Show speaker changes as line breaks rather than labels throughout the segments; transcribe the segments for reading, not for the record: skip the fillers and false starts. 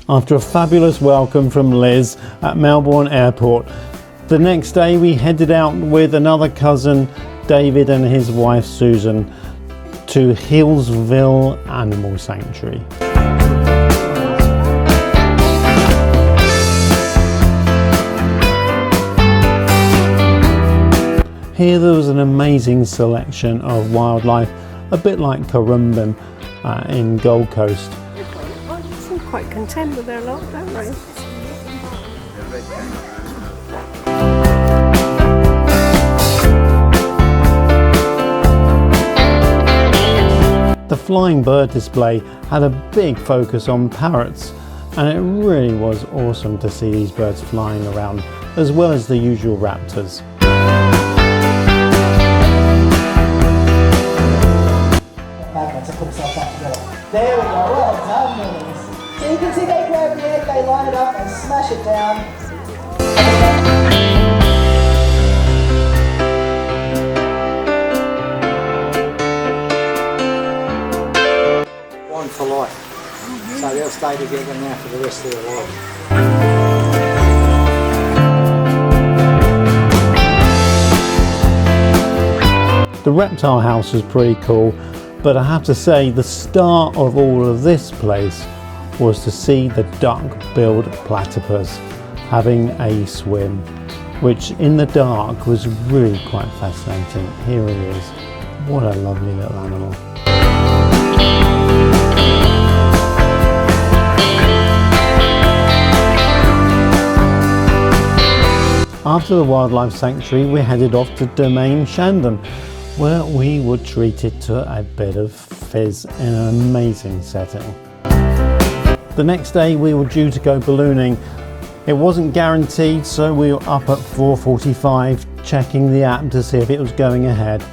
after a fabulous welcome from Liz at Melbourne Airport. The next day we headed out with another cousin, David, and his wife Susan to Hillsville Animal Sanctuary. Here there was an amazing selection of wildlife, a bit like Currumbin in Gold Coast.
They seem quite content with their lot, don't they?
The flying bird display had a big focus on parrots, and it really was awesome to see these birds flying around, as well as the usual raptors.
To put itself back together. There we go, well done, Millies. So you can see they grab the egg, they line it up and smash it down. One for life. So they'll stay together now for the rest of their life.
The reptile house was pretty cool, but I have to say the star of all of this place was to see the duck-billed platypus having a swim, which in the dark was really quite fascinating. Here he is. What a lovely little animal. After the wildlife sanctuary, we headed off to Domain Shandon, where we were treated to a bit of fizz in an amazing setting. The next day we were due to go ballooning. It wasn't guaranteed, so we were up at 4:45 checking the app to see if it was going ahead,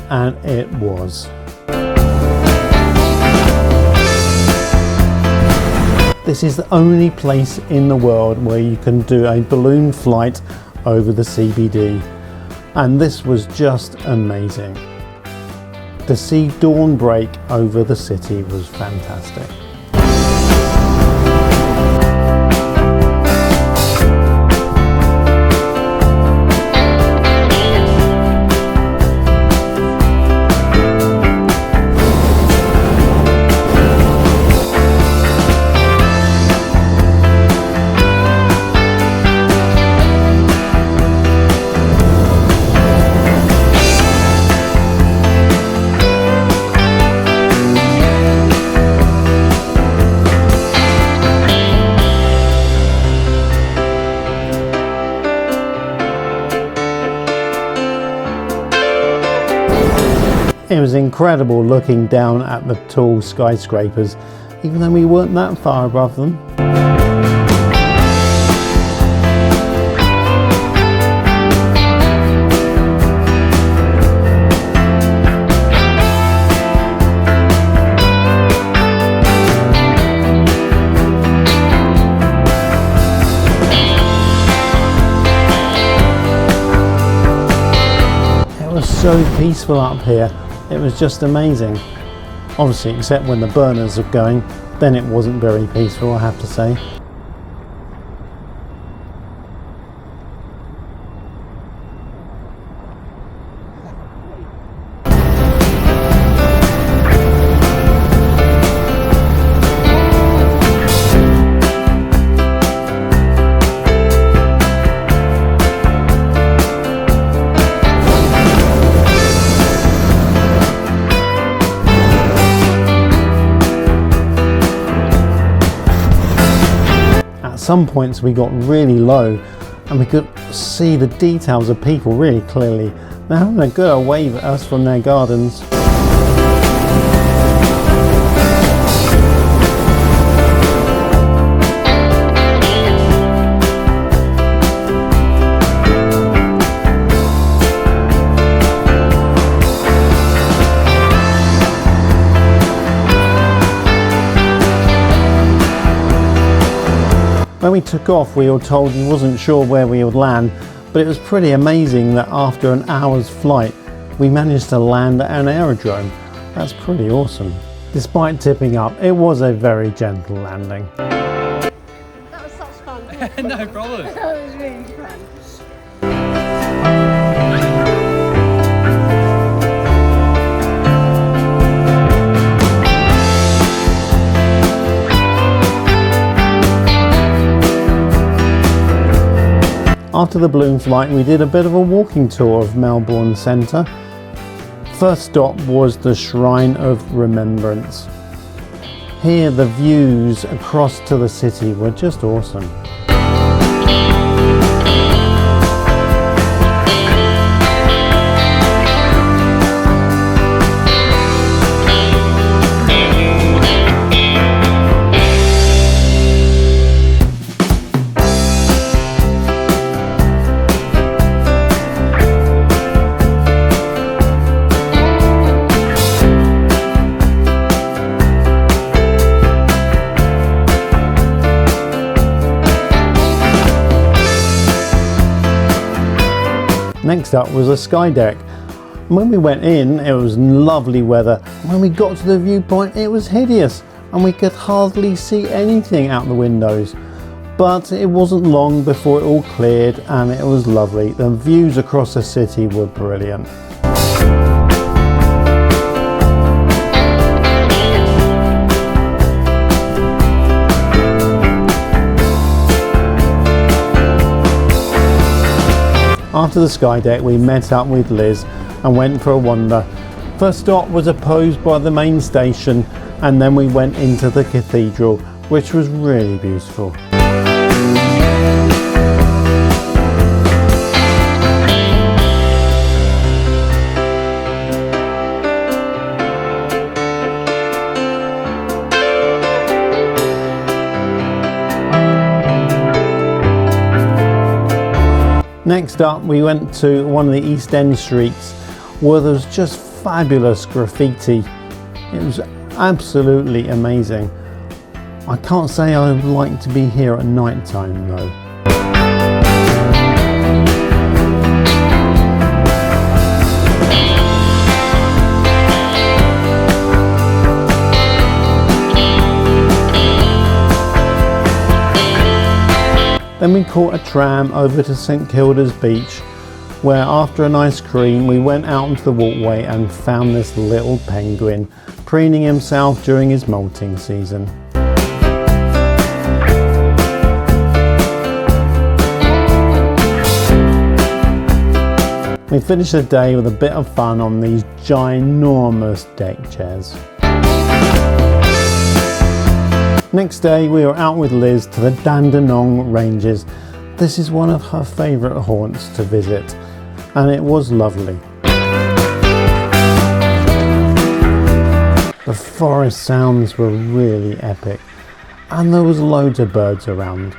and it was. This is the only place in the world where you can do a balloon flight over the CBD. And this was just amazing. To see dawn break over the city was fantastic. It was incredible looking down at the tall skyscrapers, even though we weren't that far above them. It was so peaceful up here. It was just amazing. Obviously, except when the burners are going, then it wasn't very peaceful, I have to say. At some points we got really low and we could see the details of people really clearly. They're having a good old wave at us from their gardens. When we took off, we were told we wasn't sure where we would land, but it was pretty amazing that after an hour's flight, we managed to land at an aerodrome. That's pretty awesome. Despite tipping up, it was a very gentle landing.
can't do it.
No problem.
That was really fun.
After the balloon flight, we did a bit of a walking tour of Melbourne Centre. First stop was the Shrine of Remembrance. Here the views across to the city were just awesome. Next up was a sky deck. When we went in, it was lovely weather. When we got to the viewpoint, it was hideous and we could hardly see anything out the windows. But it wasn't long before it all cleared and it was lovely. The views across the city were brilliant. After the sky deck, we met up with Liz and went for a wander. First stop was opposed by the main station, and then we went into the cathedral, which was really beautiful. Next up, we went to one of the East End streets where there was just fabulous graffiti. It was absolutely amazing. I can't say I would like to be here at night time though. Then we caught a tram over to St Kilda's beach, where after an ice cream we went out onto the walkway and found this little penguin preening himself during his molting season. We finished the day with a bit of fun on these ginormous deck chairs. Next day we were out with Liz to the Dandenong Ranges. This is one of her favourite haunts to visit, and it was lovely. The forest sounds were really epic, and there was loads of birds around.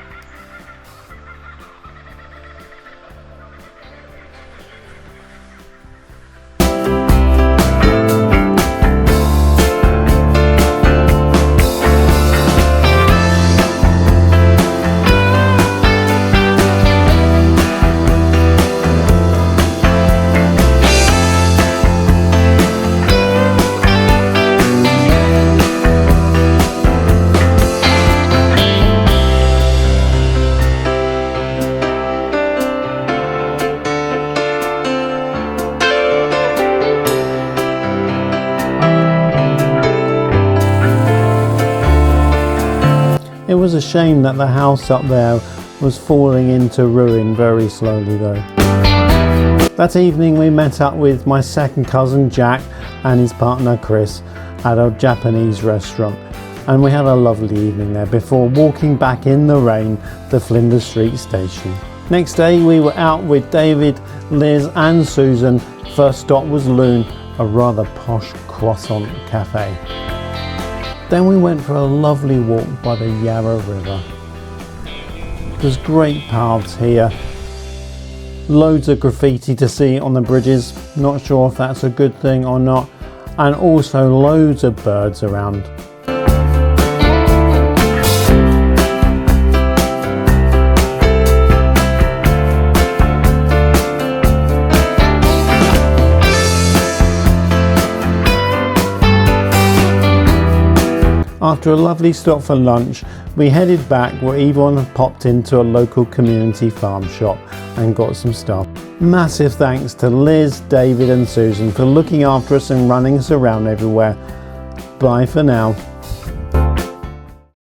It was a shame that the house up there was falling into ruin very slowly though. That evening we met up with my second cousin Jack and his partner Chris at a Japanese restaurant, and we had a lovely evening there before walking back in the rain to Flinders Street station. Next day we were out with David, Liz and Susan. First stop was Loon, a rather posh croissant cafe. Then we went for a lovely walk by the Yarra River. There's great paths here, loads of graffiti to see on the bridges, not sure if that's a good thing or not, and also loads of birds around. After a lovely stop for lunch, we headed back where Yvonne had popped into a local community farm shop and got some stuff. Massive thanks to Liz, David and Susan for looking after us and running us around everywhere. Bye for now.